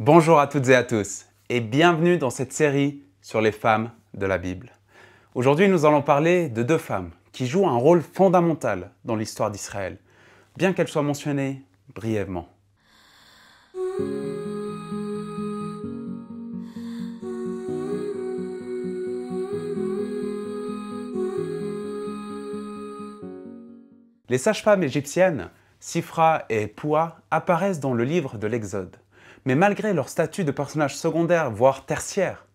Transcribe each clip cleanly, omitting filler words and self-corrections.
Bonjour à toutes et à tous et bienvenue dans cette série sur les femmes de la Bible. Aujourd'hui, nous allons parler de deux femmes qui jouent un rôle fondamental dans l'histoire d'Israël, bien qu'elles soient mentionnées brièvement. Les sages-femmes égyptiennes, Sifra et Poua, apparaissent dans le livre de l'Exode. Mais malgré leur statut de personnages secondaires, voire tertiaires,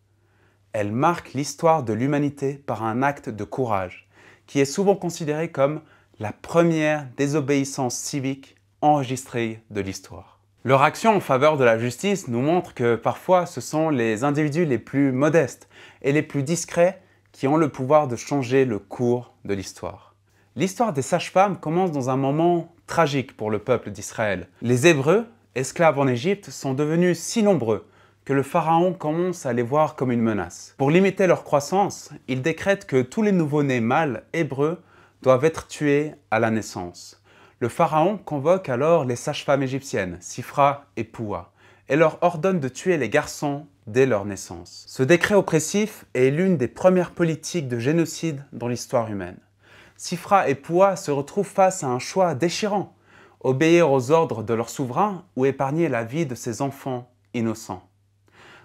elles marquent l'histoire de l'humanité par un acte de courage, qui est souvent considéré comme la première désobéissance civique enregistrée de l'histoire. Leur action en faveur de la justice nous montre que parfois ce sont les individus les plus modestes et les plus discrets qui ont le pouvoir de changer le cours de l'histoire. L'histoire des sages-femmes commence dans un moment tragique pour le peuple d'Israël. Les Hébreux, esclaves en Égypte, sont devenus si nombreux que le pharaon commence à les voir comme une menace. Pour limiter leur croissance, il décrète que tous les nouveau-nés mâles hébreux doivent être tués à la naissance. Le pharaon convoque alors les sages-femmes égyptiennes, Sifra et Poua, et leur ordonne de tuer les garçons dès leur naissance. Ce décret oppressif est l'une des premières politiques de génocide dans l'histoire humaine. Sifra et Poua se retrouvent face à un choix déchirant: obéir aux ordres de leur souverain ou épargner la vie de ses enfants innocents.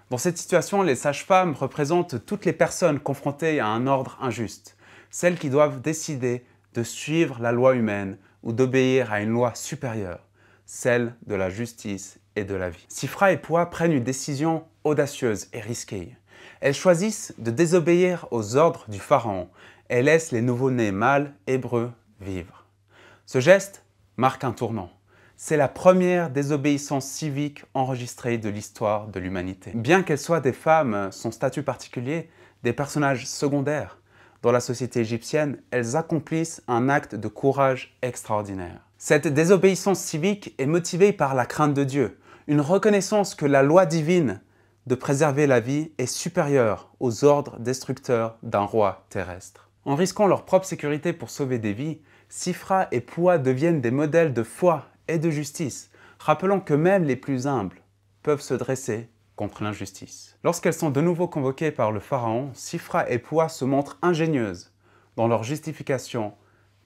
Dans cette situation, les sages-femmes représentent toutes les personnes confrontées à un ordre injuste, celles qui doivent décider de suivre la loi humaine ou d'obéir à une loi supérieure, celle de la justice et de la vie. Sifra et Poua prennent une décision audacieuse et risquée. Elles choisissent de désobéir aux ordres du pharaon et laissent les nouveau-nés mâles hébreux vivre. Ce geste marque un tournant. C'est la première désobéissance civique enregistrée de l'histoire de l'humanité. Bien qu'elles soient des femmes, son statut particulier, des personnages secondaires dans la société égyptienne, elles accomplissent un acte de courage extraordinaire. Cette désobéissance civique est motivée par la crainte de Dieu, une reconnaissance que la loi divine de préserver la vie est supérieure aux ordres destructeurs d'un roi terrestre. En risquant leur propre sécurité pour sauver des vies, Sifra et Poua deviennent des modèles de foi et de justice, rappelant que même les plus humbles peuvent se dresser contre l'injustice. Lorsqu'elles sont de nouveau convoquées par le pharaon, Sifra et Poua se montrent ingénieuses dans leur justification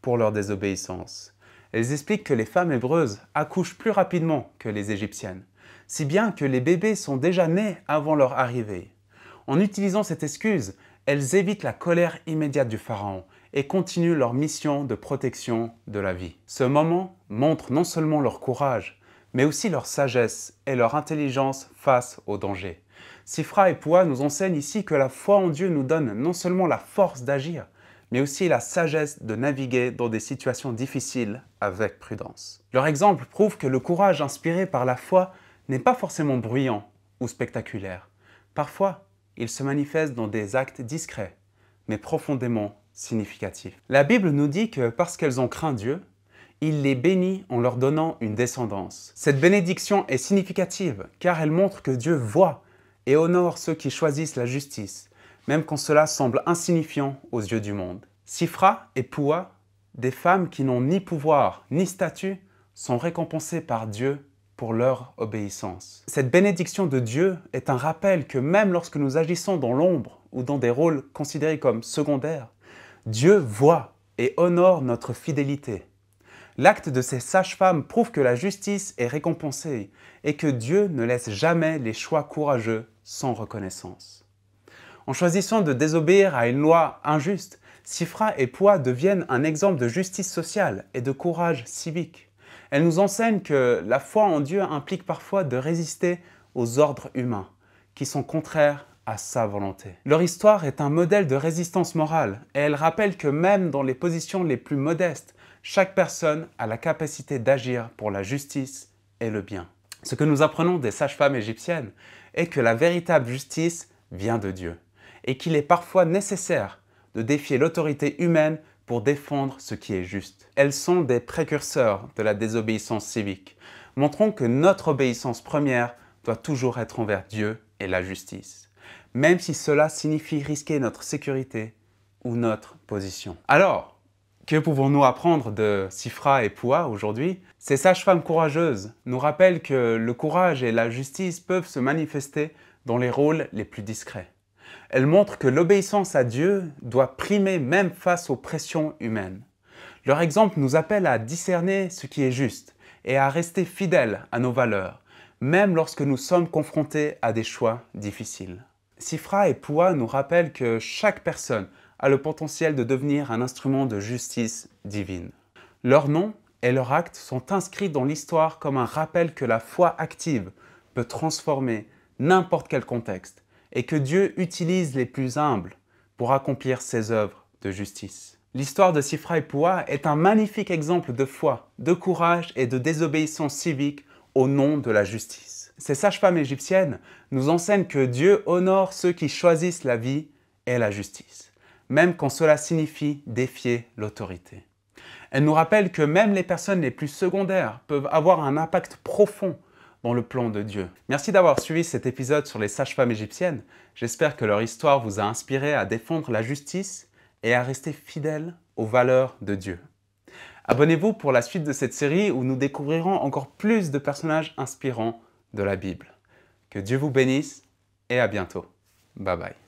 pour leur désobéissance. Elles expliquent que les femmes hébreuses accouchent plus rapidement que les égyptiennes, si bien que les bébés sont déjà nés avant leur arrivée. En utilisant cette excuse, elles évitent la colère immédiate du pharaon et continuent leur mission de protection de la vie. Ce moment montre non seulement leur courage, mais aussi leur sagesse et leur intelligence face au danger. Sifra et Poua nous enseignent ici que la foi en Dieu nous donne non seulement la force d'agir, mais aussi la sagesse de naviguer dans des situations difficiles avec prudence. Leur exemple prouve que le courage inspiré par la foi n'est pas forcément bruyant ou spectaculaire. Parfois, il se manifeste dans des actes discrets, mais profondément significatifs. La Bible nous dit que parce qu'elles ont craint Dieu, il les bénit en leur donnant une descendance. Cette bénédiction est significative car elle montre que Dieu voit et honore ceux qui choisissent la justice, même quand cela semble insignifiant aux yeux du monde. Sifra et Poua, des femmes qui n'ont ni pouvoir ni statut, sont récompensées par Dieu pour leur obéissance. Cette bénédiction de Dieu est un rappel que même lorsque nous agissons dans l'ombre ou dans des rôles considérés comme secondaires, Dieu voit et honore notre fidélité. L'acte de ces sages-femmes prouve que la justice est récompensée et que Dieu ne laisse jamais les choix courageux sans reconnaissance. En choisissant de désobéir à une loi injuste, Sifra et Poua deviennent un exemple de justice sociale et de courage civique. Elles nous enseignent que la foi en Dieu implique parfois de résister aux ordres humains, qui sont contraires à sa volonté. Leur histoire est un modèle de résistance morale, et elle rappelle que même dans les positions les plus modestes, chaque personne a la capacité d'agir pour la justice et le bien. Ce que nous apprenons des sages-femmes égyptiennes est que la véritable justice vient de Dieu, et qu'il est parfois nécessaire de défier l'autorité humaine pour défendre ce qui est juste. Elles sont des précurseurs de la désobéissance civique, montrant que notre obéissance première doit toujours être envers Dieu et la justice, même si cela signifie risquer notre sécurité ou notre position. Alors, Que pouvons-nous apprendre de Sifra et Poua aujourd'hui? Ces sages-femmes courageuses nous rappellent que le courage et la justice peuvent se manifester dans les rôles les plus discrets. Elles montrent que l'obéissance à Dieu doit primer même face aux pressions humaines. Leur exemple nous appelle à discerner ce qui est juste et à rester fidèles à nos valeurs, même lorsque nous sommes confrontés à des choix difficiles. Sifra et Poua nous rappellent que chaque personne a le potentiel de devenir un instrument de justice divine. Leurs noms et leurs actes sont inscrits dans l'histoire comme un rappel que la foi active peut transformer n'importe quel contexte et que Dieu utilise les plus humbles pour accomplir ses œuvres de justice. L'histoire de Sifra et Poua est un magnifique exemple de foi, de courage et de désobéissance civique au nom de la justice. Ces sages-femmes égyptiennes nous enseignent que Dieu honore ceux qui choisissent la vie et la justice, même quand cela signifie défier l'autorité. Elles nous rappellent que même les personnes les plus secondaires peuvent avoir un impact profond dans le plan de Dieu. Merci d'avoir suivi cet épisode sur les sages-femmes égyptiennes. J'espère que leur histoire vous a inspiré à défendre la justice et à rester fidèle aux valeurs de Dieu. Abonnez-vous pour la suite de cette série où nous découvrirons encore plus de personnages inspirants de la Bible. Que Dieu vous bénisse et à bientôt. Bye bye.